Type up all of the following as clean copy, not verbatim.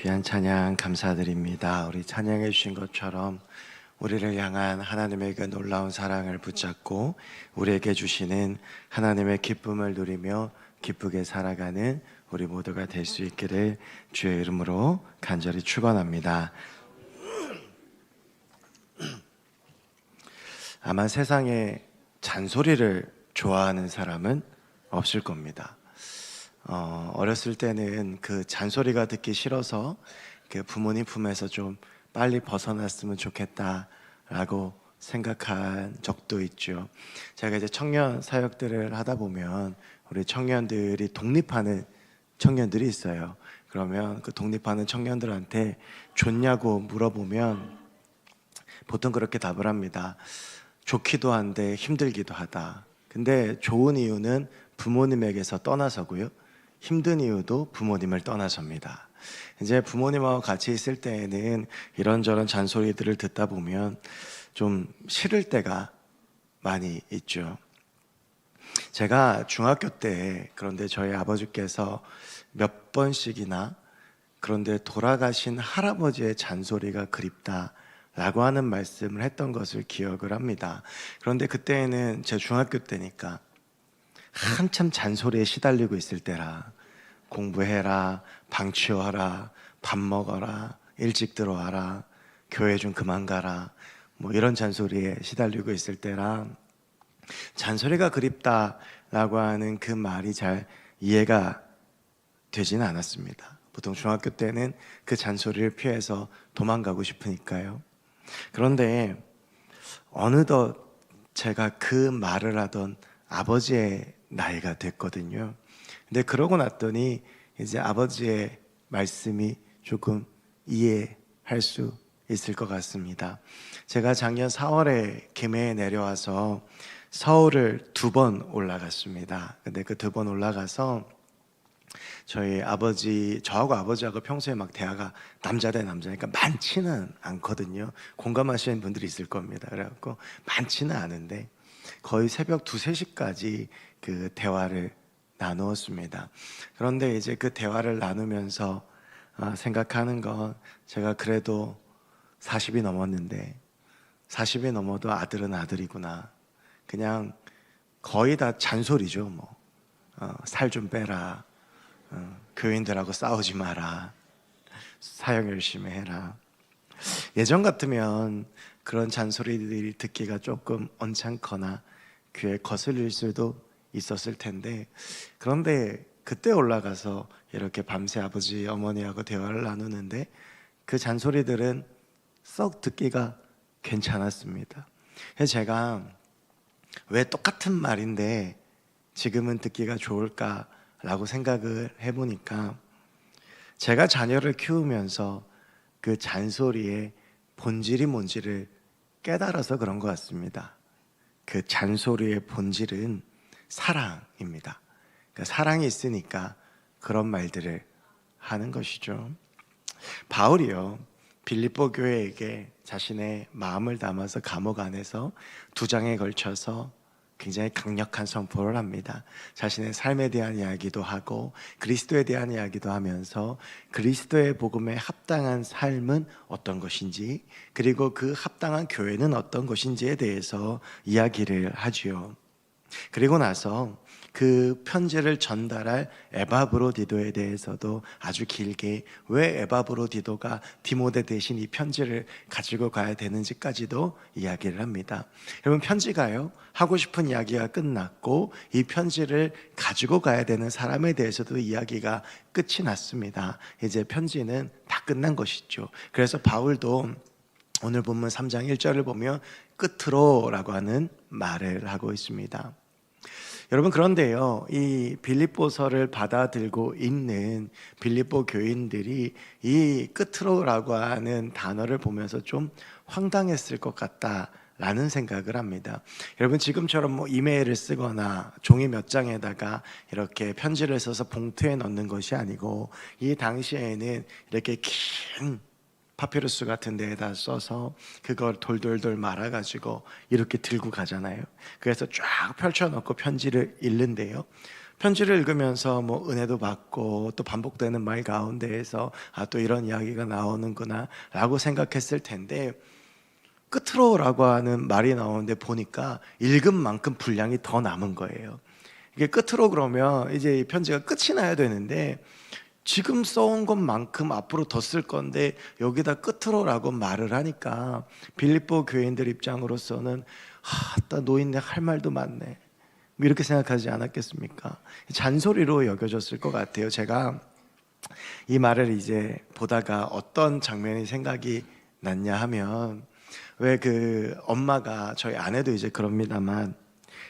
귀한 찬양 감사드립니다. 우리 찬양해 주신 것처럼 우리를 향한 하나님의 그 놀라운 사랑을 붙잡고 우리에게 주시는 하나님의 기쁨을 누리며 기쁘게 살아가는 우리 모두가 될 수 있기를 주의 이름으로 간절히 축원합니다. 아마 세상에 잔소리를 좋아하는 사람은 없을 겁니다. 어렸을 때는 그 잔소리가 듣기 싫어서 그 부모님 품에서 좀 빨리 벗어났으면 좋겠다라고 생각한 적도 있죠. 제가 이제 청년 사역들을 하다 보면 우리 청년들이 독립하는 청년들이 있어요. 그러면 그 독립하는 청년들한테 좋냐고 물어보면 보통 그렇게 답을 합니다. 좋기도 한데 힘들기도 하다. 근데 좋은 이유는 부모님에게서 떠나서고요. 힘든 이유도 부모님을 떠나서입니다. 이제 부모님하고 같이 있을 때에는 이런저런 잔소리들을 듣다 보면 좀 싫을 때가 많이 있죠. 제가 중학교 때 그런데 저희 아버지께서 몇 번씩이나 그런데 돌아가신 할아버지의 잔소리가 그립다라고 하는 말씀을 했던 것을 기억을 합니다. 그런데 그때는 제 중학교 때니까 한참 잔소리에 시달리고 있을 때라 공부해라, 방 치워라, 밥 먹어라, 일찍 들어와라, 교회 좀 그만 가라, 뭐 이런 잔소리에 시달리고 있을 때라 잔소리가 그립다라고 하는 그 말이 잘 이해가 되지는 않았습니다. 보통 중학교 때는 그 잔소리를 피해서 도망가고 싶으니까요. 그런데 어느덧 제가 그 말을 하던 아버지의 나이가 됐거든요. 근데 그러고 났더니 이제 아버지의 말씀이 조금 이해할 수 있을 것 같습니다. 제가 작년 4월에 김해에 내려와서 서울을 2번 올라갔습니다. 근데 그 2번 올라가서 저희 아버지, 저하고 아버지하고 평소에 막 대화가 남자 대 남자니까 많지는 않거든요. 공감하시는 분들이 있을 겁니다. 그래갖고 많지는 않은데 거의 새벽 2, 3시까지 그 대화를 나누었습니다. 그런데 이제 그 대화를 나누면서 생각하는 건 제가 그래도 40이 넘었는데 40이 넘어도 아들은 아들이구나. 그냥 거의 다 잔소리죠. 뭐 살 좀 빼라, 교인들하고 싸우지 마라, 사역 열심히 해라. 예전 같으면 그런 잔소리들이 듣기가 조금 언짢거나 귀에 거슬릴 수도 있었을 텐데, 그런데 그때 올라가서 이렇게 밤새 아버지 어머니하고 대화를 나누는데 그 잔소리들은 썩 듣기가 괜찮았습니다. 그래서 제가 왜 똑같은 말인데 지금은 듣기가 좋을까라고 생각을 해보니까 제가 자녀를 키우면서 그 잔소리의 본질이 뭔지를 깨달아서 그런 것 같습니다. 그 잔소리의 본질은 사랑입니다. 그러니까 사랑이 있으니까 그런 말들을 하는 것이죠. 바울이요, 빌립보 교회에게 자신의 마음을 담아서 감옥 안에서 2장에 걸쳐서 굉장히 강력한 선포를 합니다. 자신의 삶에 대한 이야기도 하고 그리스도에 대한 이야기도 하면서 그리스도의 복음에 합당한 삶은 어떤 것인지, 그리고 그 합당한 교회는 어떤 것인지에 대해서 이야기를 하지요. 그리고 나서 그 편지를 전달할 에바브로디도에 대해서도 아주 길게 왜 에바브로디도가 디모데 대신 이 편지를 가지고 가야 되는지까지도 이야기를 합니다. 여러분, 편지가요, 하고 싶은 이야기가 끝났고 이 편지를 가지고 가야 되는 사람에 대해서도 이야기가 끝이 났습니다. 이제 편지는 다 끝난 것이죠. 그래서 바울도 오늘 본문 3장 1절을 보면 끝으로 라고 하는 말을 하고 있습니다. 여러분, 그런데요, 이 빌립보서를 받아들고 있는 빌립보 교인들이 이 끝으로라고 하는 단어를 보면서 좀 황당했을 것 같다라는 생각을 합니다. 여러분, 지금처럼 뭐 이메일을 쓰거나 종이 몇 장에다가 이렇게 편지를 써서 봉투에 넣는 것이 아니고 이 당시에는 이렇게 긴 파피루스 같은 데에다 써서 그걸 돌돌돌 말아가지고 이렇게 들고 가잖아요. 그래서 쫙 펼쳐놓고 편지를 읽는데요, 편지를 읽으면서 뭐 은혜도 받고 또 반복되는 말 가운데에서 또 이런 이야기가 나오는구나 라고 생각했을 텐데, 끝으로라고 하는 말이 나오는데 보니까 읽은 만큼 분량이 더 남은 거예요. 이게 끝으로 그러면 이제 이 편지가 끝이 나야 되는데 지금 써온 것만큼 앞으로 더 쓸 건데 여기다 끝으로라고 말을 하니까 빌립보 교인들 입장으로서는 나 노인네 할 말도 많네, 뭐 이렇게 생각하지 않았겠습니까? 잔소리로 여겨졌을 것 같아요. 제가 이 말을 이제 보다가 어떤 장면이 생각이 났냐 하면, 왜 그 엄마가, 저희 아내도 이제 그럽니다만,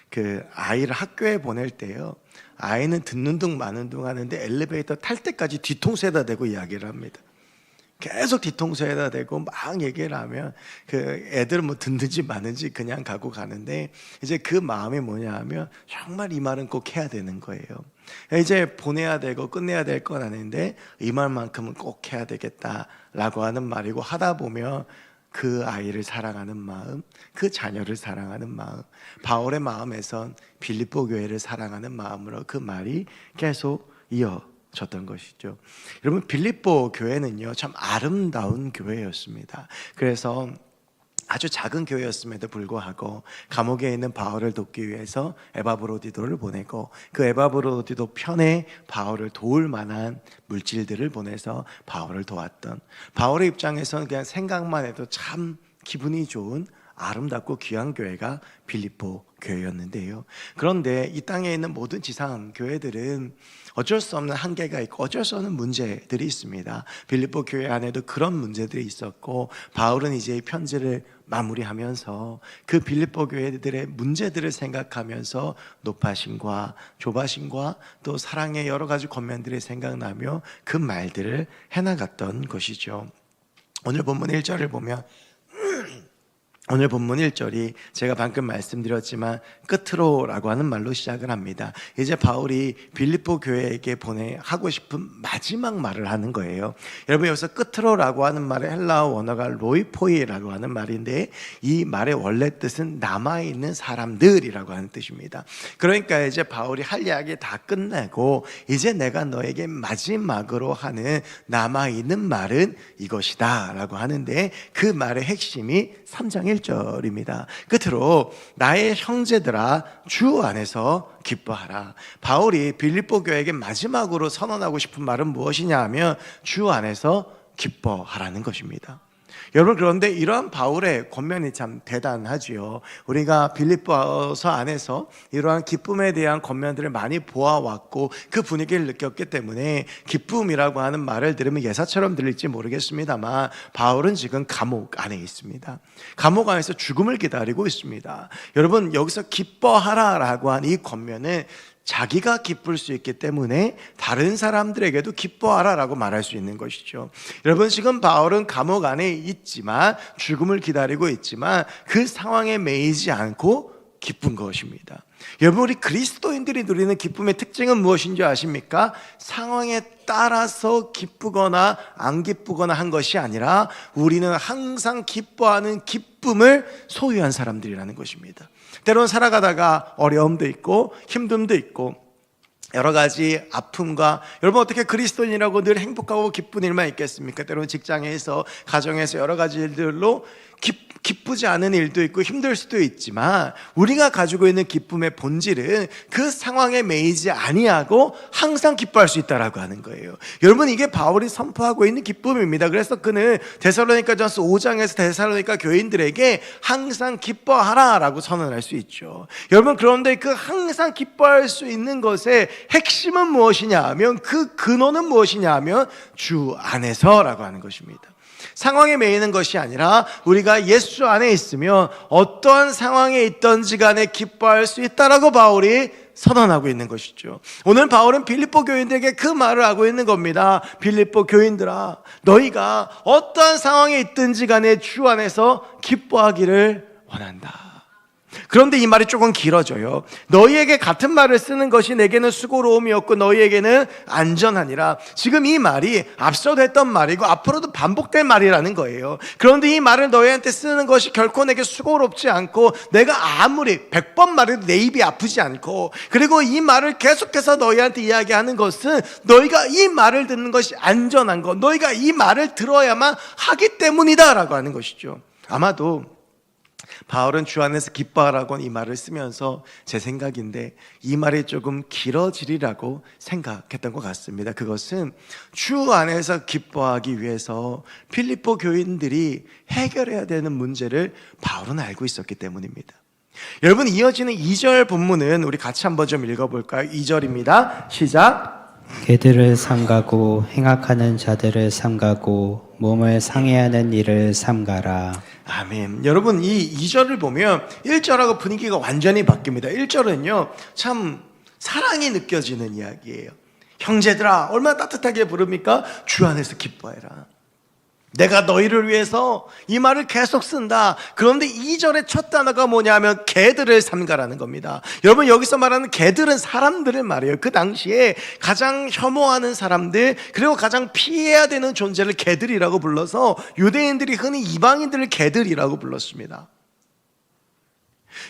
그 아이를 학교에 보낼 때요, 아이는 듣는 둥 마는 둥 하는데 엘리베이터 탈 때까지 뒤통수에다 대고 이야기를 합니다. 계속 뒤통수에다 대고 막 얘기를 하면 그 애들은 뭐 듣는지 마는지 그냥 가고 가는데, 이제 그 마음이 뭐냐 하면 정말 이 말은 꼭 해야 되는 거예요. 이제 보내야 되고 끝내야 될 건 아닌데 이 말만큼은 꼭 해야 되겠다라고 하는 말이고, 하다 보면 그 아이를 사랑하는 마음, 그 자녀를 사랑하는 마음, 바울의 마음에선 빌립보 교회를 사랑하는 마음으로 그 말이 계속 이어졌던 것이죠. 여러분, 빌립보 교회는요 참 아름다운 교회였습니다. 그래서 아주 작은 교회였음에도 불구하고 감옥에 있는 바울을 돕기 위해서 에바브로디도를 보내고, 그 에바브로디도 편에 바울을 도울 만한 물질들을 보내서 바울을 도왔던, 바울의 입장에서는 그냥 생각만 해도 참 기분이 좋은 아름답고 귀한 교회가 빌립보 교회였는데요. 그런데 이 땅에 있는 모든 지상 교회들은 어쩔 수 없는 한계가 있고 어쩔 수 없는 문제들이 있습니다. 빌립보 교회 안에도 그런 문제들이 있었고, 바울은 이제 이 편지를 마무리하면서 그 빌립보 교회들의 문제들을 생각하면서 높아심과 좁아심과 또 사랑의 여러 가지 권면들이 생각나며 그 말들을 해나갔던 것이죠. 오늘 본문 1절을 보면, 오늘 본문 1절이 제가 방금 말씀드렸지만 끝으로라고 하는 말로 시작을 합니다. 이제 바울이 빌립보 교회에게 하고 싶은 마지막 말을 하는 거예요. 여러분, 여기서 끝으로라고 하는 말의 헬라어 원어가 로이포이라고 하는 말인데, 이 말의 원래 뜻은 남아있는 사람들이라고 하는 뜻입니다. 그러니까 이제 바울이 할 이야기 다 끝내고 이제 내가 너에게 마지막으로 하는 남아있는 말은 이것이다 라고 하는데, 그 말의 핵심이 3장 1절입니다. 끝으로 나의 형제들아 주 안에서 기뻐하라. 바울이 빌립보 교회에게 마지막으로 선언하고 싶은 말은 무엇이냐 하면 주 안에서 기뻐하라는 것입니다. 여러분, 그런데 이러한 바울의 권면이 참 대단하지요. 우리가 빌립보서 안에서 이러한 기쁨에 대한 권면들을 많이 보아왔고 그 분위기를 느꼈기 때문에 기쁨이라고 하는 말을 들으면 예사처럼 들릴지 모르겠습니다만, 바울은 지금 감옥 안에 있습니다. 감옥 안에서 죽음을 기다리고 있습니다. 여러분, 여기서 기뻐하라라고 한 이 권면은 자기가 기쁠 수 있기 때문에 다른 사람들에게도 기뻐하라라고 말할 수 있는 것이죠. 여러분, 지금 바울은 감옥 안에 있지만, 죽음을 기다리고 있지만 그 상황에 매이지 않고 기쁜 것입니다. 여러분, 우리 그리스도인들이 누리는 기쁨의 특징은 무엇인지 아십니까? 상황에 따라서 기쁘거나 안 기쁘거나 한 것이 아니라 우리는 항상 기뻐하는 기쁨을 소유한 사람들이라는 것입니다. 때로는 살아가다가 어려움도 있고 힘듦도 있고 여러 가지 아픔과, 여러분 어떻게 그리스도인이라고 늘 행복하고 기쁜 일만 있겠습니까? 때로는 직장에서, 가정에서 여러 가지 일들로 기쁘지 않은 일도 있고 힘들 수도 있지만, 우리가 가지고 있는 기쁨의 본질은 그 상황에 매이지 아니하고 항상 기뻐할 수 있다라고 하는 거예요. 여러분, 이게 바울이 선포하고 있는 기쁨입니다. 그래서 그는 데살로니가전서 5장에서 데살로니가 교인들에게 항상 기뻐하라라고 선언할 수 있죠. 여러분, 그런데 그 항상 기뻐할 수 있는 것의 핵심은 무엇이냐 하면, 그 근원은 무엇이냐 하면 주 안에서라고 하는 것입니다. 상황에 매이는 것이 아니라 우리가 예수 안에 있으면 어떠한 상황에 있든지 간에 기뻐할 수 있다라고 바울이 선언하고 있는 것이죠. 오늘 바울은 빌립보 교인들에게 그 말을 하고 있는 겁니다. 빌립보 교인들아, 너희가 어떠한 상황에 있든지 간에 주 안에서 기뻐하기를 원한다. 그런데 이 말이 조금 길어져요. 너희에게 같은 말을 쓰는 것이 내게는 수고로움이었고 너희에게는 안전하니라. 지금 이 말이 앞서도 했던 말이고 앞으로도 반복될 말이라는 거예요. 그런데 이 말을 너희한테 쓰는 것이 결코 내게 수고롭지 않고 내가 아무리 100번 말해도 내 입이 아프지 않고, 그리고 이 말을 계속해서 너희한테 이야기하는 것은 너희가 이 말을 듣는 것이 안전한 것, 너희가 이 말을 들어야만 하기 때문이다 라고 하는 것이죠. 아마도 바울은 주 안에서 기뻐하라고 이 말을 쓰면서 제 생각인데 이 말이 조금 길어지리라고 생각했던 것 같습니다. 그것은 주 안에서 기뻐하기 위해서 필리포 교인들이 해결해야 되는 문제를 바울은 알고 있었기 때문입니다. 여러분, 이어지는 2절 본문은 우리 같이 한번 좀 읽어볼까요? 2절입니다. 시작. 개들을 삼가고 행악하는 자들을 삼가고 몸을 상해하는 일을 삼가라. 아멘. 여러분, 이 2절을 보면 1절하고 분위기가 완전히 바뀝니다. 1절은요 참 사랑이 느껴지는 이야기예요. 형제들아, 얼마나 따뜻하게 부릅니까? 주 안에서 기뻐해라. 내가 너희를 위해서 이 말을 계속 쓴다. 그런데 2절의 첫 단어가 뭐냐면 개들을 삼가라는 겁니다. 여러분, 여기서 말하는 개들은 사람들을 말해요. 그 당시에 가장 혐오하는 사람들, 그리고 가장 피해야 되는 존재를 개들이라고 불러서 유대인들이 흔히 이방인들을 개들이라고 불렀습니다.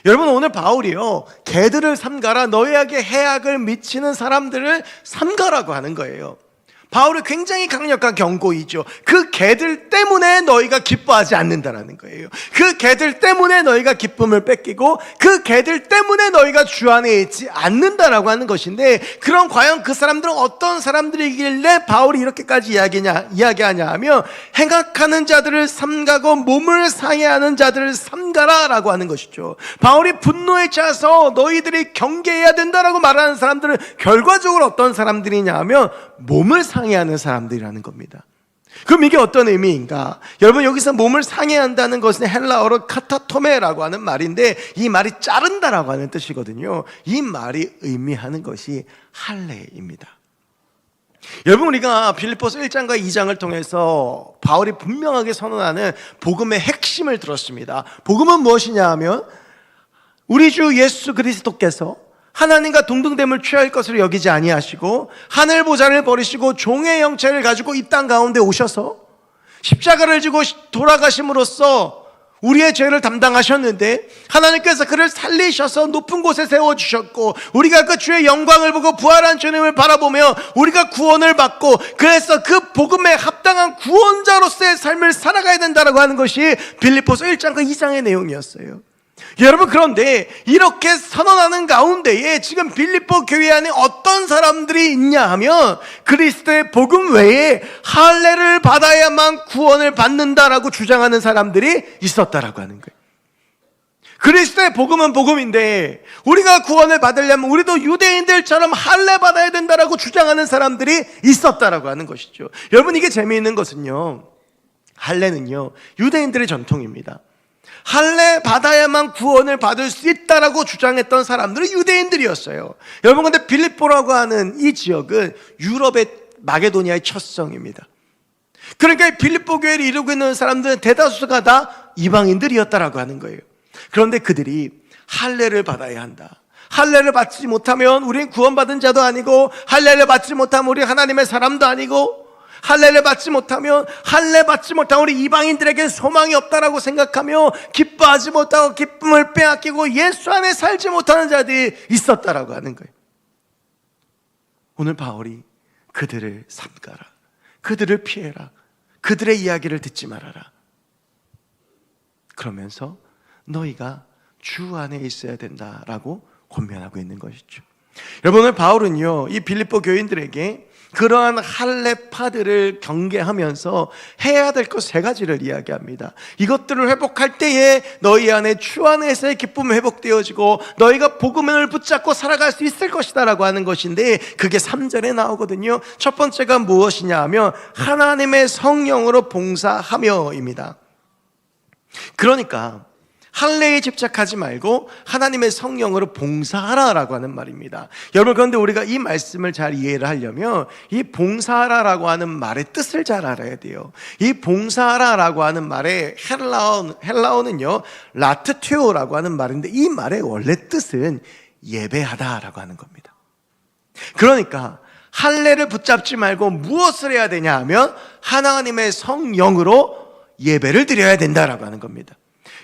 여러분, 오늘 바울이요 개들을 삼가라, 너희에게 해악을 미치는 사람들을 삼가라고 하는 거예요. 바울의 굉장히 강력한 경고이죠. 그 개들 때문에 너희가 기뻐하지 않는다라는 거예요. 그 개들 때문에 너희가 기쁨을 뺏기고 그 개들 때문에 너희가 주 안에 있지 않는다라고 하는 것인데, 그럼 과연 그 사람들은 어떤 사람들이길래 바울이 이렇게까지 이야기하냐 하면 행악하는 자들을 삼가고 몸을 상해하는 자들을 삼가라 라고 하는 것이죠. 바울이 분노에 차서 너희들이 경계해야 된다라고 말하는 사람들은 결과적으로 어떤 사람들이냐 하면 몸을 상해하는 사람들이라는 겁니다. 그럼 이게 어떤 의미인가? 여러분, 여기서 몸을 상해한다는 것은 헬라어로 카타토메라고 하는 말인데 이 말이 자른다라고 하는 뜻이거든요. 이 말이 의미하는 것이 할례입니다. 여러분, 우리가 빌립보서 1장과 2장을 통해서 바울이 분명하게 선언하는 복음의 핵심을 들었습니다. 복음은 무엇이냐 하면 우리 주 예수 그리스도께서 하나님과 동등됨을 취할 것으로 여기지 아니하시고 하늘 보좌를 버리시고 종의 형체를 가지고 이 땅 가운데 오셔서 십자가를 지고 돌아가심으로써 우리의 죄를 담당하셨는데 하나님께서 그를 살리셔서 높은 곳에 세워주셨고 우리가 그 주의 영광을 보고 부활한 주님을 바라보며 우리가 구원을 받고, 그래서 그 복음에 합당한 구원자로서의 삶을 살아가야 된다고 하는 것이 빌립보서 1장과 2장의 내용이었어요. 여러분, 그런데 이렇게 선언하는 가운데에 지금 빌립보 교회 안에 어떤 사람들이 있냐 하면 그리스도의 복음 외에 할례를 받아야만 구원을 받는다라고 주장하는 사람들이 있었다라고 하는 거예요. 그리스도의 복음은 복음인데 우리가 구원을 받으려면 우리도 유대인들처럼 할례 받아야 된다라고 주장하는 사람들이 있었다라고 하는 것이죠. 여러분, 이게 재미있는 것은요, 할례는요 유대인들의 전통입니다. 할례 받아야만 구원을 받을 수 있다라고 주장했던 사람들은 유대인들이었어요. 여러분, 근데 빌립보라고 하는 이 지역은 유럽의 마게도니아의 첫성입니다. 그러니까 빌립보 교회를 이루고 있는 사람들은 대다수가 다 이방인들이었다라고 하는 거예요. 그런데 그들이 할례를 받아야 한다. 할례를 받지 못하면 우리는 구원받은 자도 아니고, 할례를 받지 못하면 우리 하나님의 사람도 아니고, 할례를 받지 못하면 우리 이방인들에게 소망이 없다라고 생각하며 기뻐하지 못하고 기쁨을 빼앗기고 예수 안에 살지 못하는 자들이 있었다라고 하는 거예요. 오늘 바울이 그들을 삼가라, 그들을 피해라, 그들의 이야기를 듣지 말아라, 그러면서 너희가 주 안에 있어야 된다라고 권면하고 있는 것이죠. 여러분, 오늘 바울은요 이 빌립보 교인들에게 그러한 할례파들을 경계하면서 해야 될 것 3가지를 이야기합니다. 이것들을 회복할 때에 너희 안에 주 안에서의 기쁨이 회복되어지고 너희가 복음을 붙잡고 살아갈 수 있을 것이다 라고 하는 것인데, 그게 3절에 나오거든요. 첫 번째가 무엇이냐 하면 하나님의 성령으로 봉사하며 입니다. 그러니까 할례에 집착하지 말고 하나님의 성령으로 봉사하라라고 하는 말입니다. 여러분, 그런데 우리가 이 말씀을 잘 이해를 하려면 이 봉사하라라고 하는 말의 뜻을 잘 알아야 돼요. 이 봉사하라라고 하는 말의 헬라어는요 라트테오라고 하는 말인데, 이 말의 원래 뜻은 예배하다라고 하는 겁니다. 그러니까 할례를 붙잡지 말고 무엇을 해야 되냐 하면 하나님의 성령으로 예배를 드려야 된다라고 하는 겁니다.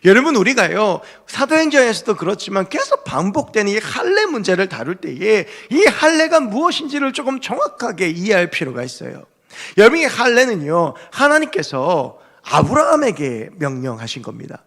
여러분, 우리가요 사도행전에서도 그렇지만 계속 반복되는 이 할례 문제를 다룰 때에 이 할례가 무엇인지를 조금 정확하게 이해할 필요가 있어요. 여러분, 이 할례는요 하나님께서 아브라함에게 명령하신 겁니다.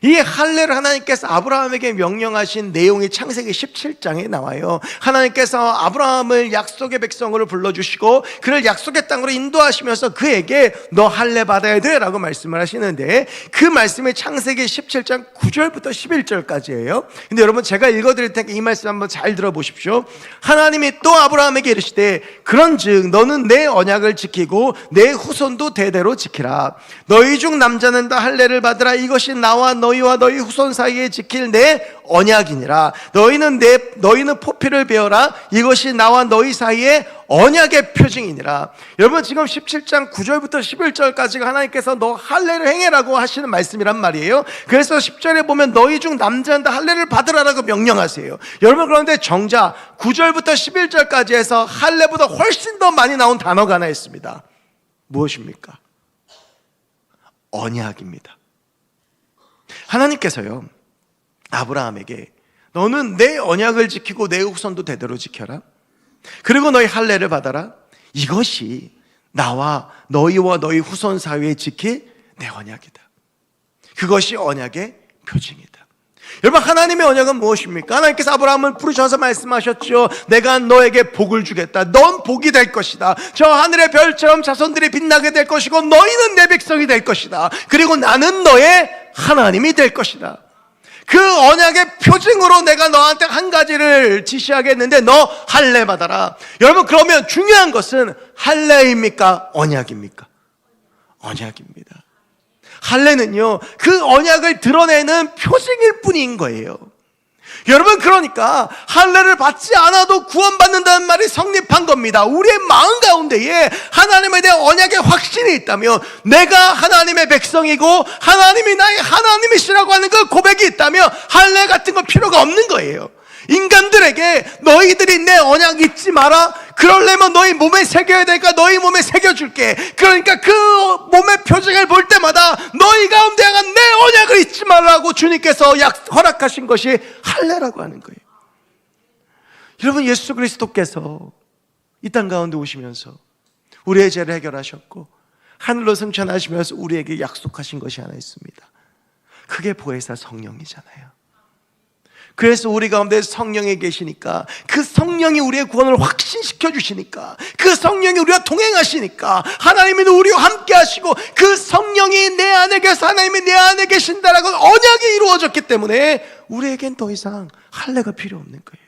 이 할례를 하나님께서 아브라함에게 명령하신 내용이 창세기 17장에 나와요. 하나님께서 아브라함을 약속의 백성으로 불러주시고 그를 약속의 땅으로 인도하시면서 그에게 너 할례 받아야 돼 라고 말씀을 하시는데, 그 말씀이 창세기 17장 9절부터 11절까지예요 근데 여러분, 제가 읽어드릴 테니까 이 말씀 한번 잘 들어보십시오. 하나님이 또 아브라함에게 이르시되 그런즉 너는 내 언약을 지키고 내 후손도 대대로 지키라. 너희 중 남자는 다 할례를 받으라. 이것이 나와 너희와 너희 후손 사이에 지킬 내 언약이니라. 너희는 포피를 베어라. 이것이 나와 너희 사이에 언약의 표징이니라. 여러분, 지금 17장 9절부터 11절까지가 하나님께서 너 할례를 행해라고 하시는 말씀이란 말이에요. 그래서 10절에 보면 너희 중 남자는 다 할례를 받으라라고 명령하세요. 여러분, 그런데 정작 9절부터 11절까지 해서 할례보다 훨씬 더 많이 나온 단어가 하나 있습니다. 무엇입니까? 언약입니다. 하나님께서요 아브라함에게 너는 내 언약을 지키고 내 후손도 대대로 지켜라. 그리고 너희 할례를 받아라. 이것이 나와 너희와 너희 후손 사이에 지킬 내 언약이다. 그것이 언약의 표징이다. 여러분, 하나님의 언약은 무엇입니까? 하나님께서 아브라함을 부르셔서 말씀하셨죠. 내가 너에게 복을 주겠다. 넌 복이 될 것이다. 저 하늘의 별처럼 자손들이 빛나게 될 것이고 너희는 내 백성이 될 것이다. 그리고 나는 너의 하나님이 될 것이다. 그 언약의 표징으로 내가 너한테 한 가지를 지시하겠는데 너 할례 받아라. 여러분, 그러면 중요한 것은 할례입니까? 언약입니까? 언약입니다. 할례는요 그 언약을 드러내는 표징일 뿐인 거예요. 여러분, 그러니까 할례를 받지 않아도 구원받는다는 말이 성립한 겁니다. 우리의 마음 가운데에 하나님에 대한 언약의 확신이 있다면, 내가 하나님의 백성이고 하나님이 나의 하나님이시라고 하는 그 고백이 있다면 할례 같은 건 필요가 없는 거예요. 인간들에게 너희들이 내 언약 잊지 마라. 그러려면 너희 몸에 새겨야 되니까 너희 몸에 새겨줄게. 그러니까 그 몸의 표징을 볼 때마다 너희 가운데 향한 내 언약을 잊지 말라고 주님께서 허락하신 것이 할례라고 하는 거예요. 여러분, 예수 그리스도께서 이 땅 가운데 오시면서 우리의 죄를 해결하셨고 하늘로 승천하시면서 우리에게 약속하신 것이 하나 있습니다. 그게 보혜사 성령이잖아요. 그래서 우리 가운데 성령이 계시니까, 그 성령이 우리의 구원을 확신시켜 주시니까, 그 성령이 우리와 동행하시니까, 하나님이 우리와 함께 하시고 그 성령이 내 안에 계셔서 하나님이 내 안에 계신다라고 언약이 이루어졌기 때문에 우리에겐 더 이상 할례가 필요 없는 거예요.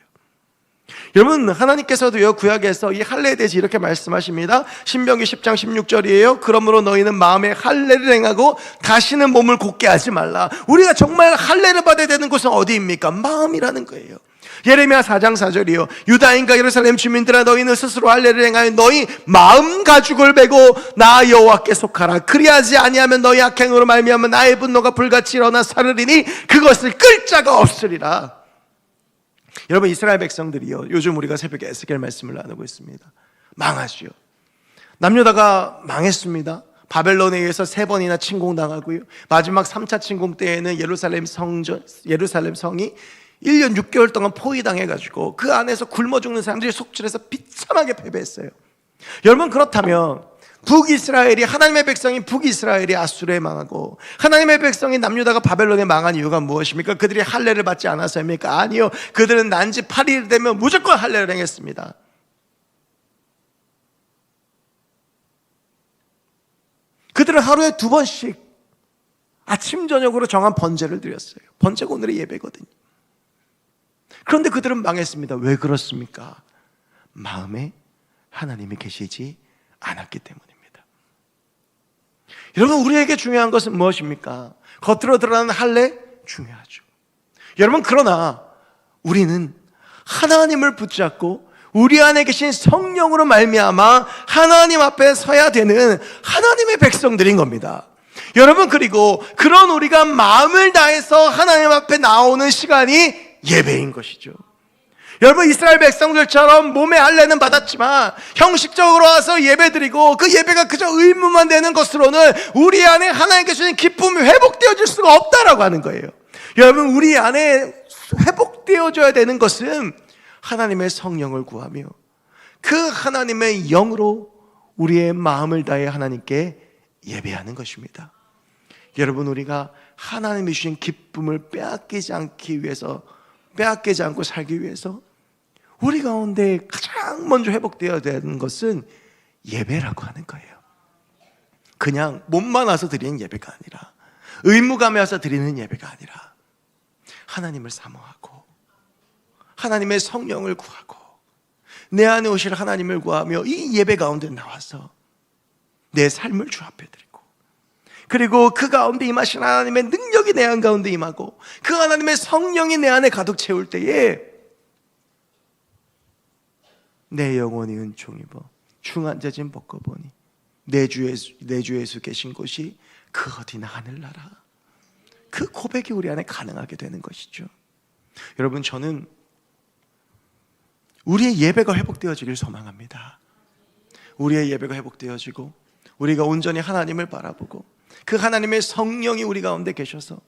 여러분, 하나님께서도요 구약에서 이 할례에 대해서 이렇게 말씀하십니다. 신명기 10장 16절이에요. 그러므로 너희는 마음에 할례를 행하고 다시는 몸을 굳게 하지 말라. 우리가 정말 할례를 받아야 되는 곳은 어디입니까? 마음이라는 거예요. 예레미야 4장 4절이요. 유다인과 예루살렘 주민들아, 너희는 스스로 할례를 행하여 너희 마음 가죽을 베고 나 여호와께 속하라. 그리하지 아니하면 너희 악행으로 말미암아 나의 분노가 불같이 일어나 사르리니 그것을 끌 자가 없으리라. 여러분, 이스라엘 백성들이요 요즘 우리가 새벽에 에스겔 말씀을 나누고 있습니다. 망하지요. 남유다가 망했습니다. 바벨론에 의해서 3번이나 침공당하고요, 마지막 3차 침공 때에는 예루살렘 성이 1년 6개월 동안 포위당해가지고 그 안에서 굶어 죽는 사람들이 속출해서 비참하게 패배했어요. 여러분, 그렇다면 북이스라엘이, 하나님의 백성인 북이스라엘이 아수르에 망하고 하나님의 백성인 남유다가 바벨론에 망한 이유가 무엇입니까? 그들이 할례를 받지 않아서입니까? 아니요. 그들은 난지 8일 되면 무조건 할례를 행했습니다. 그들은 하루에 2번씩 아침 저녁으로 정한 번제를 드렸어요. 번제가 오늘의 예배거든요. 그런데 그들은 망했습니다. 왜 그렇습니까? 마음에 하나님이 계시지 않았기 때문입니다. 여러분, 우리에게 중요한 것은 무엇입니까? 겉으로 드러나는 할례? 중요하죠. 여러분, 그러나 우리는 하나님을 붙잡고 우리 안에 계신 성령으로 말미암아 하나님 앞에 서야 되는 하나님의 백성들인 겁니다. 여러분, 그리고 그런 우리가 마음을 다해서 하나님 앞에 나오는 시간이 예배인 것이죠. 여러분, 이스라엘 백성들처럼 몸에 할례는 받았지만 형식적으로 와서 예배드리고 그 예배가 그저 의무만 되는 것으로는 우리 안에 하나님께 주신 기쁨이 회복되어질 수가 없다라고 하는 거예요. 여러분, 우리 안에 회복되어져야 되는 것은 하나님의 성령을 구하며 그 하나님의 영으로 우리의 마음을 다해 하나님께 예배하는 것입니다. 여러분, 우리가 하나님이 주신 기쁨을 빼앗기지 않고 살기 위해서 우리 가운데 가장 먼저 회복되어야 되는 것은 예배라고 하는 거예요. 그냥 몸만 와서 드리는 예배가 아니라, 의무감에 와서 드리는 예배가 아니라, 하나님을 사모하고 하나님의 성령을 구하고 내 안에 오실 하나님을 구하며 이 예배 가운데 나와서 내 삶을 주 앞에 드리고, 그리고 그 가운데 임하신 하나님의 능력이 내 안 가운데 임하고 그 하나님의 성령이 내 안에 가득 채울 때에 내 영혼이 은총 입어 중한자진 벗고보니 내 주 예수 계신 곳이 그 어디나 하늘나라. 그 고백이 우리 안에 가능하게 되는 것이죠. 여러분, 저는 우리의 예배가 회복되어지길 소망합니다. 우리의 예배가 회복되어지고 우리가 온전히 하나님을 바라보고 그 하나님의 성령이 우리 가운데 계셔서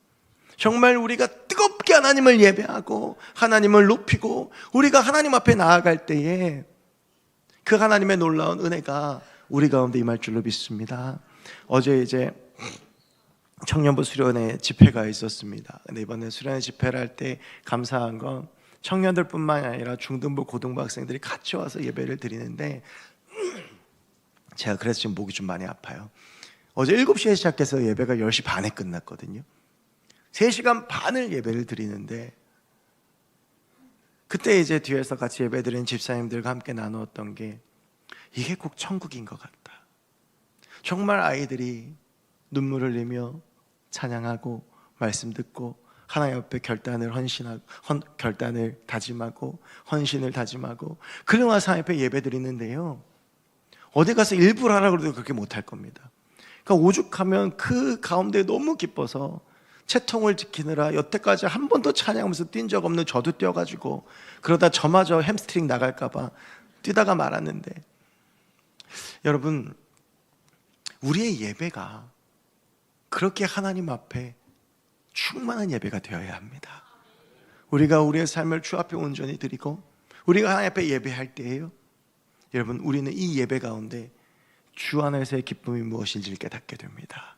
정말 우리가 뜨겁게 하나님을 예배하고 하나님을 높이고 우리가 하나님 앞에 나아갈 때에 그 하나님의 놀라운 은혜가 우리 가운데 임할 줄로 믿습니다. 어제 이제 청년부 수련회 집회가 있었습니다. 근데 이번에 수련회 집회를 할 때 감사한 건 청년들뿐만 아니라 중등부, 고등부 학생들이 같이 와서 예배를 드리는데 제가 그래서 지금 목이 좀 많이 아파요. 어제 7시에 시작해서 예배가 10시 반에 끝났거든요. 3시간 반을 예배를 드리는데 그때 이제 뒤에서 같이 예배 드리는 집사님들과 함께 나누었던 게 이게 꼭 천국인 것 같다. 정말 아이들이 눈물을 흘리며 찬양하고 말씀 듣고 하나님 앞에 결단을 다짐하고 헌신을 다짐하고 그러고 나서 하나님 앞에 예배 드리는데요, 어디 가서 일부러 하라고 해도 그렇게 못할 겁니다. 그러니까 오죽하면 그 가운데 너무 기뻐서 채통을 지키느라 여태까지 한 번도 찬양하면서 뛴 적 없는 저도 뛰어가지고 그러다 저마저 햄스트링 나갈까 봐 뛰다가 말았는데, 여러분, 우리의 예배가 그렇게 하나님 앞에 충만한 예배가 되어야 합니다. 우리가 우리의 삶을 주 앞에 온전히 드리고 우리가 하나님 앞에 예배할 때에요, 여러분, 우리는 이 예배 가운데 주 안에서의 기쁨이 무엇인지를 깨닫게 됩니다.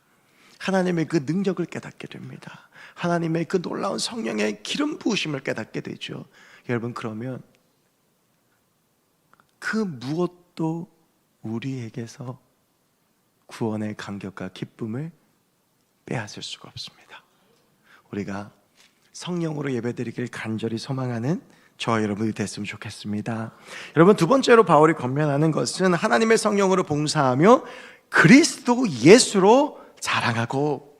하나님의 그 능력을 깨닫게 됩니다. 하나님의 그 놀라운 성령의 기름 부으심을 깨닫게 되죠. 여러분, 그러면 그 무엇도 우리에게서 구원의 감격과 기쁨을 빼앗을 수가 없습니다. 우리가 성령으로 예배드리길 간절히 소망하는 저와 여러분이 됐으면 좋겠습니다. 여러분, 두 번째로 바울이 권면하는 것은 하나님의 성령으로 봉사하며 그리스도 예수로 자랑하고.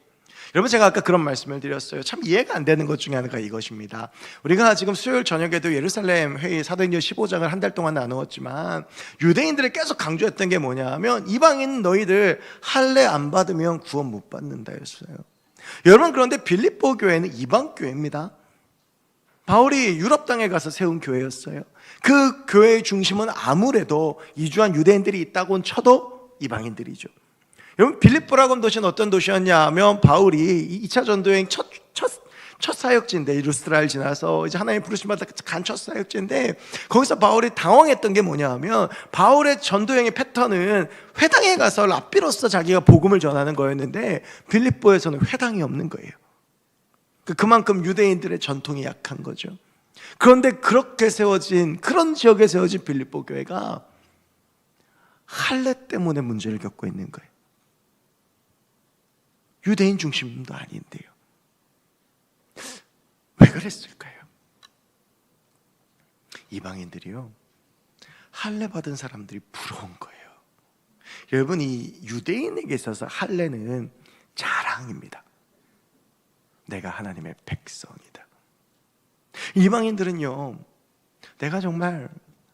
여러분, 제가 아까 그런 말씀을 드렸어요. 참 이해가 안 되는 것 중에 하나가 이것입니다. 우리가 지금 수요일 저녁에도 예루살렘 회의 사도행전 15장을 한 달 동안 나누었지만 유대인들이 계속 강조했던 게 뭐냐 하면 이방인 너희들 할례 안 받으면 구원 못 받는다였어요. 여러분, 그런데 빌립보 교회는 이방 교회입니다. 바울이 유럽 땅에 가서 세운 교회였어요. 그 교회의 중심은 아무래도 이주한 유대인들이 있다고는 쳐도 이방인들이죠. 여러분, 빌립보라고 하는 도시는 어떤 도시였냐 하면 바울이 2차 전도여행 첫 사역지인데, 루스트라를 지나서 이제 하나님의 부르심 받아 간 첫 사역지인데, 거기서 바울이 당황했던 게 뭐냐 하면 바울의 전도여행의 패턴은 회당에 가서 랍비로서 자기가 복음을 전하는 거였는데 빌립보에서는 회당이 없는 거예요. 그만큼 유대인들의 전통이 약한 거죠. 그런데 그렇게 세워진, 그런 지역에 세워진 빌립보 교회가 할례 때문에 문제를 겪고 있는 거예요. 유대인 중심도 아닌데요. 왜 그랬을까요? 이방인들이요, 할례 받은 사람들이 부러운 거예요. 여러분, 이 유대인에게 있어서 할례는 자랑입니다. 내가 하나님의 백성이다. 이방인들은요, 내가 정말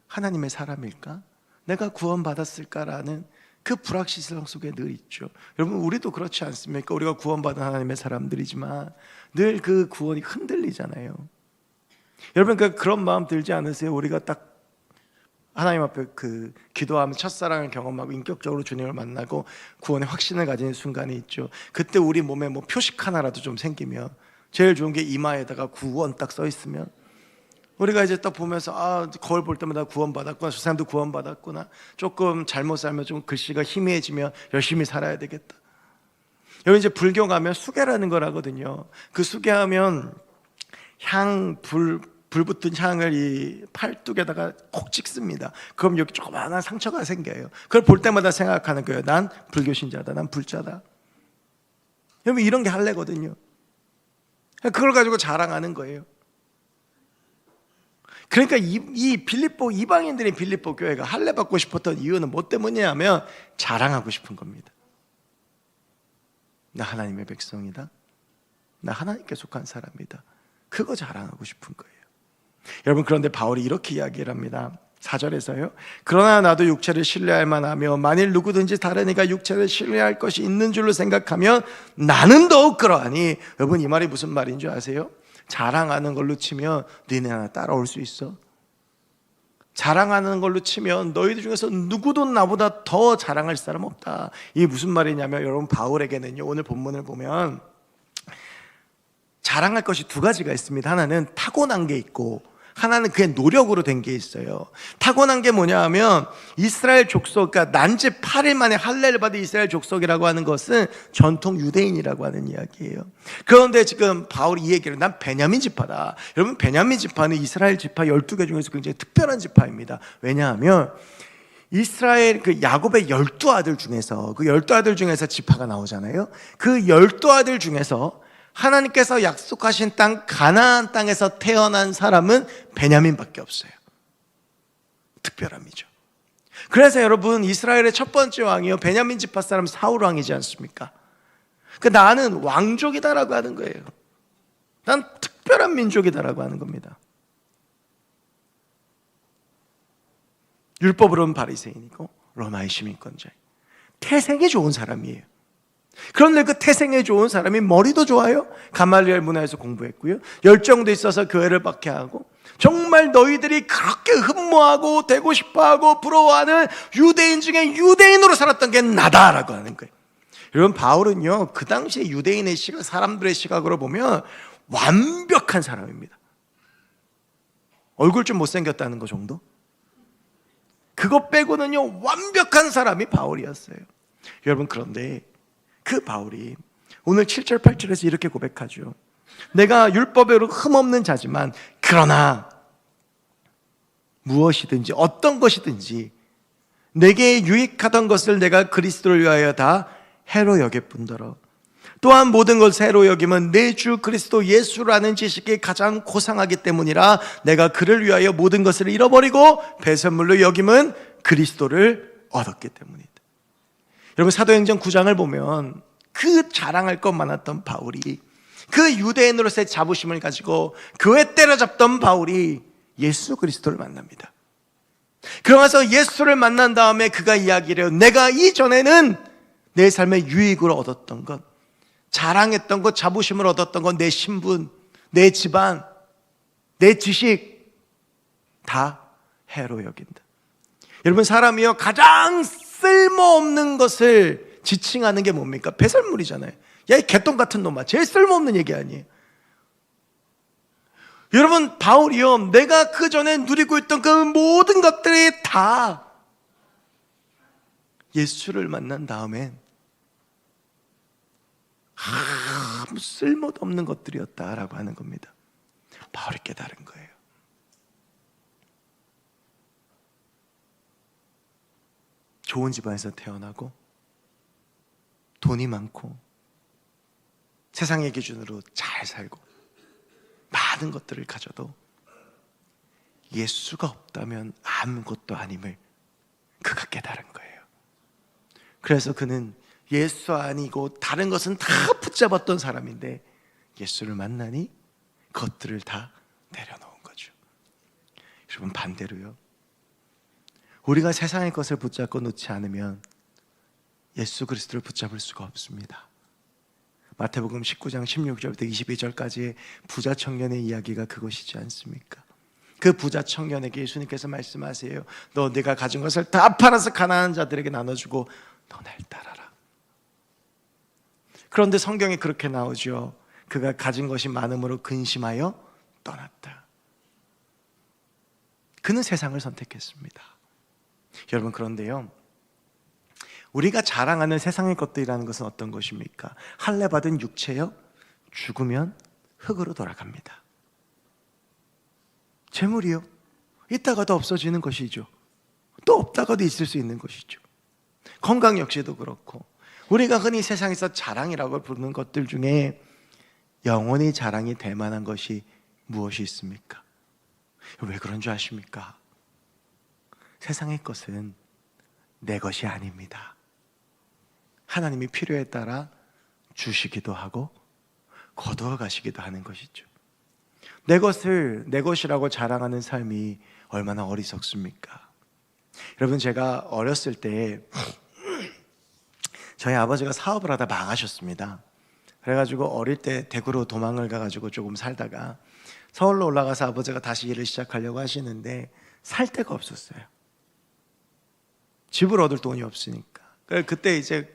하나님의 사람일까? 내가 구원받았을까라는 그 불확실성 속에 늘 있죠. 여러분, 우리도 그렇지 않습니까? 우리가 구원받은 하나님의 사람들이지만 늘 그 구원이 흔들리잖아요. 여러분, 그런 마음 들지 않으세요? 우리가 딱 하나님 앞에 기도하면 첫사랑을 경험하고 인격적으로 주님을 만나고 구원의 확신을 가지는 순간이 있죠. 그때 우리 몸에 뭐 표식 하나라도 좀 생기면, 제일 좋은 게 이마에다가 구원 딱 써 있으면, 우리가 이제 딱 보면서 거울 볼 때마다 구원받았구나, 저 사람도 구원받았구나, 조금 잘못 살면 좀 글씨가 희미해지면 열심히 살아야 되겠다. 여기 이제 불교 가면 수계라는 걸 하거든요. 그 수계하면 불 붙은 향을 이 팔뚝에다가 콕 찍습니다. 그럼 여기 조그마한 상처가 생겨요. 그걸 볼 때마다 생각하는 거예요. 난 불교 신자다, 난 불자다. 여러분, 이런 게 할례거든요. 그걸 가지고 자랑하는 거예요. 그러니까 이 빌립보, 이방인들이 빌립보 교회가 할례 받고 싶었던 이유는 뭐 때문이냐면 자랑하고 싶은 겁니다. 나 하나님의 백성이다, 나 하나님께 속한 사람이다. 그거 자랑하고 싶은 거예요. 여러분, 그런데 바울이 이렇게 이야기를 합니다. 4절에서요. 그러나 나도 육체를 신뢰할 만하며 만일 누구든지 다른 이가 육체를 신뢰할 것이 있는 줄로 생각하면 나는 더욱 그러하니. 여러분, 이 말이 무슨 말인 줄 아세요? 자랑하는 걸로 치면 너네 하나 따라올 수 있어? 자랑하는 걸로 치면 너희들 중에서 누구도 나보다 더 자랑할 사람 없다. 이게 무슨 말이냐면, 여러분, 바울에게는요, 오늘 본문을 보면 자랑할 것이 두 가지가 있습니다. 하나는 타고난 게 있고, 하나는 그의 노력으로 된 게 있어요. 타고난 게 뭐냐 하면 이스라엘 족속, 그러니까 난지 8일 만에 할례를 받은 이스라엘 족속이라고 하는 것은 전통 유대인이라고 하는 이야기예요. 그런데 지금 바울이 이 얘기를, 난 베냐민 지파다. 여러분, 베냐민 지파는 이스라엘 지파 12개 중에서 굉장히 특별한 지파입니다. 왜냐하면 이스라엘 야곱의 12아들 중에서, 그 12아들 중에서 지파가 나오잖아요. 그 12아들 중에서 하나님께서 약속하신 땅 가나안 땅에서 태어난 사람은 베냐민밖에 없어요. 특별함이죠. 그래서 여러분, 이스라엘의 첫 번째 왕이요, 베냐민 지파 사람 사울 왕이지 않습니까? 나는 왕족이다라고 하는 거예요. 난 특별한 민족이다라고 하는 겁니다. 율법으로는 바리새인이고 로마의 시민권자예요. 태생이 좋은 사람이에요. 그런데 그 태생에 좋은 사람이 머리도 좋아요. 가말리엘 문화에서 공부했고요, 열정도 있어서 교회를 박해하고, 정말 너희들이 그렇게 흠모하고 되고 싶어하고 부러워하는 유대인 중에 유대인으로 살았던 게 나다라고 하는 거예요. 여러분, 바울은요, 그 당시에 유대인의 시각, 사람들의 시각으로 보면 완벽한 사람입니다. 얼굴 좀 못생겼다는 거 정도? 그거 빼고는요 완벽한 사람이 바울이었어요. 여러분, 그런데 그 바울이 오늘 7절 8절에서 이렇게 고백하죠. 내가 율법으로 흠없는 자지만 그러나 무엇이든지 어떤 것이든지 내게 유익하던 것을 내가 그리스도를 위하여 다 해로 여길 뿐더러 또한 모든 것을 해로 여김은 내 주 그리스도 예수라는 지식이 가장 고상하기 때문이라. 내가 그를 위하여 모든 것을 잃어버리고 배설물로 여김은 그리스도를 얻었기 때문이다. 여러분, 사도행전 9장을 보면 그 자랑할 것 많았던 바울이, 그 유대인으로서의 자부심을 가지고 교회 때려잡던 바울이 예수 그리스도를 만납니다. 그러면서 예수를 만난 다음에 그가 이야기를 해요. 내가 이전에는 내 삶의 유익으로 얻었던 것, 자랑했던 것, 자부심을 얻었던 것, 내 신분, 내 집안, 내 지식 다 해로 여긴다. 여러분, 사람이요 가장 쓸모없는 것을 지칭하는 게 뭡니까? 배설물이잖아요. 야, 이 개똥 같은 놈아, 제일 쓸모없는 얘기 아니에요. 여러분, 바울이요, 내가 그 전에 누리고 있던 그 모든 것들이 다 예수를 만난 다음엔 아무 쓸모도 없는 것들이었다라고 하는 겁니다. 바울이 깨달은 거예요. 좋은 집안에서 태어나고 돈이 많고 세상의 기준으로 잘 살고 많은 것들을 가져도 예수가 없다면 아무것도 아님을 그가 깨달은 거예요. 그래서 그는 예수 아니고 다른 것은 다 붙잡았던 사람인데 예수를 만나니 그것들을 다 내려놓은 거죠. 여러분, 반대로요, 우리가 세상의 것을 붙잡고 놓지 않으면 예수 그리스도를 붙잡을 수가 없습니다. 마태복음 19장 16절부터 22절까지의 부자 청년의 이야기가 그것이지 않습니까? 그 부자 청년에게 예수님께서 말씀하세요. 너 네가 가진 것을 다 팔아서 가난한 자들에게 나눠주고 너 날 따라라. 그런데 성경에 그렇게 나오죠. 그가 가진 것이 많음으로 근심하여 떠났다. 그는 세상을 선택했습니다. 여러분, 그런데요, 우리가 자랑하는 세상의 것들이라는 것은 어떤 것입니까? 할례 받은 육체요, 죽으면 흙으로 돌아갑니다. 재물이요, 있다가도 없어지는 것이죠. 또 없다가도 있을 수 있는 것이죠. 건강 역시도 그렇고, 우리가 흔히 세상에서 자랑이라고 부르는 것들 중에 영원히 자랑이 될 만한 것이 무엇이 있습니까? 왜 그런 줄 아십니까? 세상의 것은 내 것이 아닙니다. 하나님이 필요에 따라 주시기도 하고 거두어 가시기도 하는 것이죠. 내 것을 내 것이라고 자랑하는 삶이 얼마나 어리석습니까? 여러분, 제가 어렸을 때 저희 아버지가 사업을 하다 망하셨습니다. 그래가지고 어릴 때 대구로 도망을 가가지고 조금 살다가 서울로 올라가서 아버지가 다시 일을 시작하려고 하시는데 살 데가 없었어요. 집을 얻을 돈이 없으니까. 그때 이제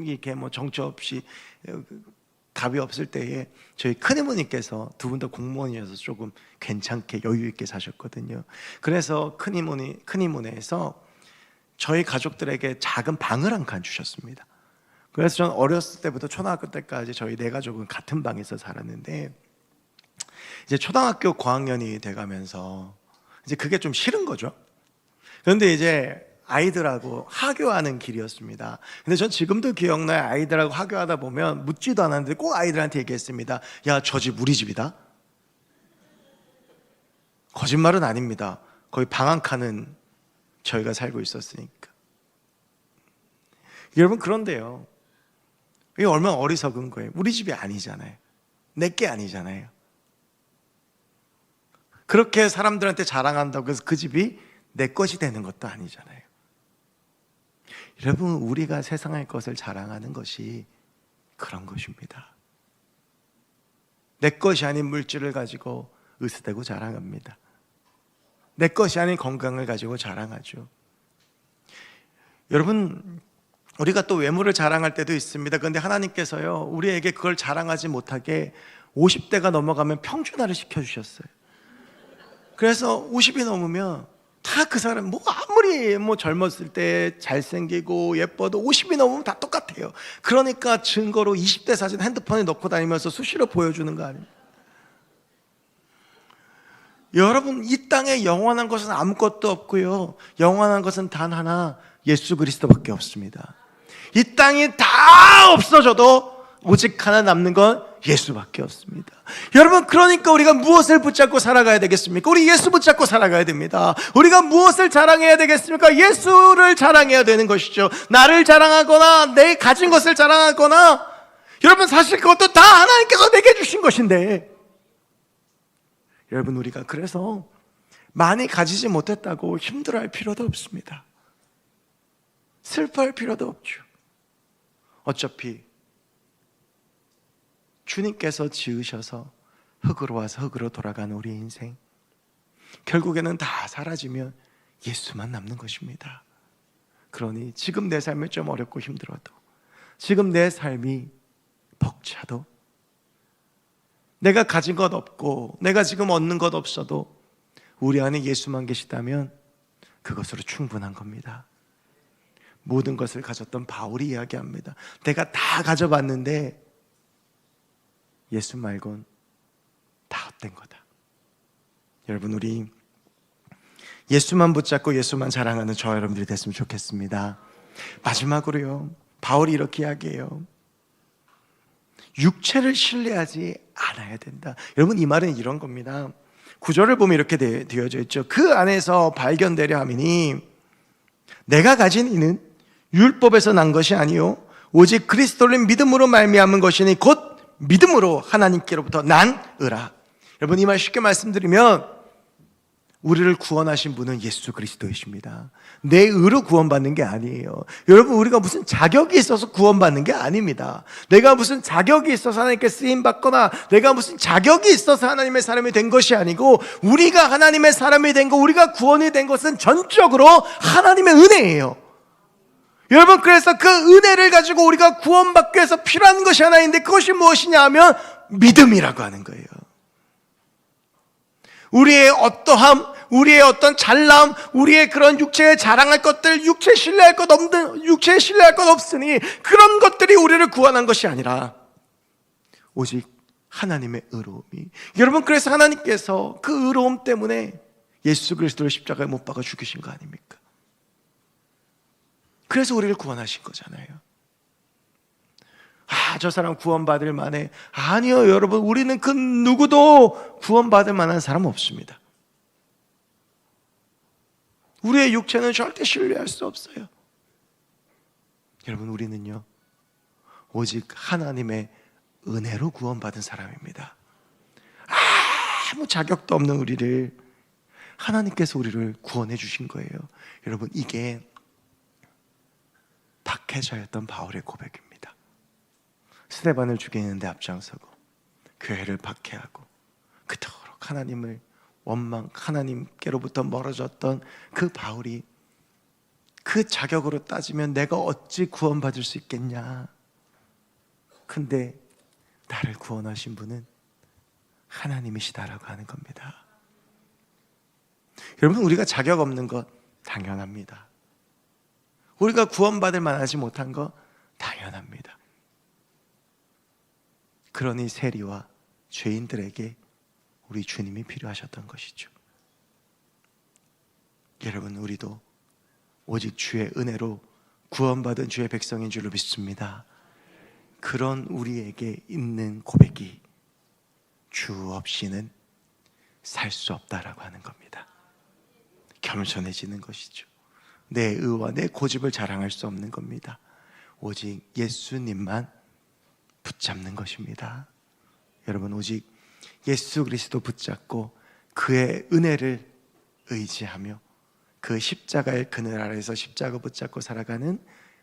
이렇게 뭐 정처 없이 답이 없을 때에 저희 큰이모님께서 두 분 다 공무원이어서 조금 괜찮게 여유 있게 사셨거든요. 그래서 큰이모네에서 저희 가족들에게 작은 방을 한 칸 주셨습니다. 그래서 저는 어렸을 때부터 초등학교 때까지 저희 네 가족은 같은 방에서 살았는데, 이제 초등학교 고학년이 돼가면서 이제 그게 좀 싫은 거죠. 그런데 이제 아이들하고 하교하는 길이었습니다. 근데 전 지금도 기억나요. 아이들하고 하교하다 보면 묻지도 않았는데 꼭 아이들한테 얘기했습니다. 야, 저 집 우리 집이다. 거짓말은 아닙니다. 거의 방 한 칸은 저희가 살고 있었으니까. 여러분, 그런데요, 이게 얼마나 어리석은 거예요. 우리 집이 아니잖아요. 내 게 아니잖아요. 그렇게 사람들한테 자랑한다고 해서 그 집이 내 것이 되는 것도 아니잖아요. 여러분, 우리가 세상의 것을 자랑하는 것이 그런 것입니다. 내 것이 아닌 물질을 가지고 으스대고 자랑합니다. 내 것이 아닌 건강을 가지고 자랑하죠. 여러분, 우리가 또 외모를 자랑할 때도 있습니다. 그런데 하나님께서요, 우리에게 그걸 자랑하지 못하게 50대가 넘어가면 평준화를 시켜주셨어요. 그래서 50이 넘으면 다 그 사람 아무리 젊었을 때 잘생기고 예뻐도 50이 넘으면 다 똑같아요. 그러니까 증거로 20대 사진 핸드폰에 넣고 다니면서 수시로 보여주는 거 아닙니까? 여러분, 이 땅에 영원한 것은 아무것도 없고요, 영원한 것은 단 하나, 예수 그리스도밖에 없습니다. 이 땅이 다 없어져도 오직 하나 남는 건 예수밖에 없습니다. 여러분, 그러니까 우리가 무엇을 붙잡고 살아가야 되겠습니까? 우리 예수 붙잡고 살아가야 됩니다. 우리가 무엇을 자랑해야 되겠습니까? 예수를 자랑해야 되는 것이죠. 나를 자랑하거나 내 가진 것을 자랑하거나, 여러분, 사실 그것도 다 하나님께서 내게 주신 것인데, 여러분, 우리가 그래서 많이 가지지 못했다고 힘들어할 필요도 없습니다. 슬퍼할 필요도 없죠. 어차피 주님께서 지으셔서 흙으로 와서 흙으로 돌아가는 우리 인생, 결국에는 다 사라지면 예수만 남는 것입니다. 그러니 지금 내 삶이 좀 어렵고 힘들어도, 지금 내 삶이 벅차도, 내가 가진 것 없고 내가 지금 얻는 것 없어도 우리 안에 예수만 계시다면 그것으로 충분한 겁니다. 모든 것을 가졌던 바울이 이야기합니다. 내가 다 가져봤는데 예수 말곤 다 헛된 거다. 여러분, 우리 예수만 붙잡고 예수만 자랑하는 저와 여러분들이 됐으면 좋겠습니다. 마지막으로요, 바울이 이렇게 이야기해요. 육체를 신뢰하지 않아야 된다. 여러분, 이 말은 이런 겁니다. 구절을 보면 이렇게 되어져 있죠. 그 안에서 발견되려 함이니 내가 가진 이는 율법에서 난 것이 아니요 오직 그리스도를 믿음으로 말미암은 것이니 곧 믿음으로 하나님께로부터 난 의라. 여러분, 이 말 쉽게 말씀드리면 우리를 구원하신 분은 예수 그리스도이십니다. 내 의로 구원받는 게 아니에요. 여러분, 우리가 무슨 자격이 있어서 구원받는 게 아닙니다. 내가 무슨 자격이 있어서 하나님께 쓰임받거나 내가 무슨 자격이 있어서 하나님의 사람이 된 것이 아니고, 우리가 하나님의 사람이 된 것, 우리가 구원이 된 것은 전적으로 하나님의 은혜예요. 여러분, 그래서 그 은혜를 가지고 우리가 구원받기 위해서 필요한 것이 하나 있는데, 그것이 무엇이냐 하면 믿음이라고 하는 거예요. 우리의 어떠함, 우리의 어떤 잘남, 우리의 그런 육체에 자랑할 것들, 육체에 신뢰할 것 없으니 그런 것들이 우리를 구원한 것이 아니라 오직 하나님의 의로움이. 여러분, 그래서 하나님께서 그 의로움 때문에 예수 그리스도를 십자가에 못 박아 죽이신 거 아닙니까? 그래서 우리를 구원하신 거잖아요. 저 사람 구원받을 만해. 아니요, 여러분, 우리는 그 누구도 구원받을 만한 사람 없습니다. 우리의 육체는 절대 신뢰할 수 없어요. 여러분, 우리는요, 오직 하나님의 은혜로 구원받은 사람입니다. 아무 자격도 없는 우리를 하나님께서 우리를 구원해 주신 거예요. 여러분, 이게 박해자였던 바울의 고백입니다. 스데반을 죽이는데 앞장서고 교회를 박해하고 그토록 하나님을 하나님께로부터 멀어졌던 그 바울이 그 자격으로 따지면 내가 어찌 구원받을 수 있겠냐. 근데 나를 구원하신 분은 하나님이시다라고 하는 겁니다. 여러분, 우리가 자격 없는 것 당연합니다. 우리가 구원받을 만하지 못한 것 당연합니다. 그러니 세리와 죄인들에게 우리 주님이 필요하셨던 것이죠. 여러분, 우리도 오직 주의 은혜로 구원받은 주의 백성인 줄로 믿습니다. 그런 우리에게 있는 고백이 주 없이는 살 수 없다라고 하는 겁니다. 겸손해지는 것이죠. 내 의와 내 고집을 자랑할 수 없는 겁니다. 오직 예수님만 붙잡는 것입니다. 여러분, 오직 예수 그리스도 붙잡고 그의 은혜를 의지하며 그 십자가의 그늘 아래에서 십자가 붙잡고 살아가는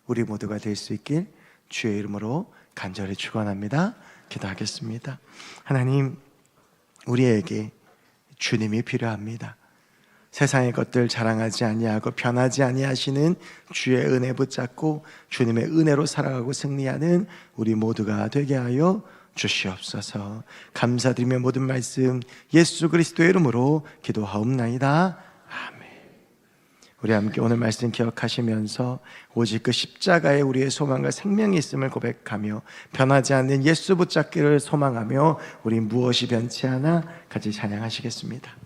우리 모두가 될 수 있길 주의 이름으로 간절히 축원합니다. 기도하겠습니다. 하나님, 우리에게 주님이 필요합니다. 세상의 것들 자랑하지 아니하고 변하지 아니하시는 주의 은혜 붙잡고 주님의 은혜로 살아가고 승리하는 우리 모두가 되게 하여 주시옵소서. 감사드리며 모든 말씀 예수 그리스도의 이름으로 기도하옵나이다. 아멘. 우리 함께 오늘 말씀 기억하시면서 오직 그 십자가에 우리의 소망과 생명이 있음을 고백하며 변하지 않는 예수 붙잡기를 소망하며 우리 무엇이 변치 않아 같이 찬양하시겠습니다.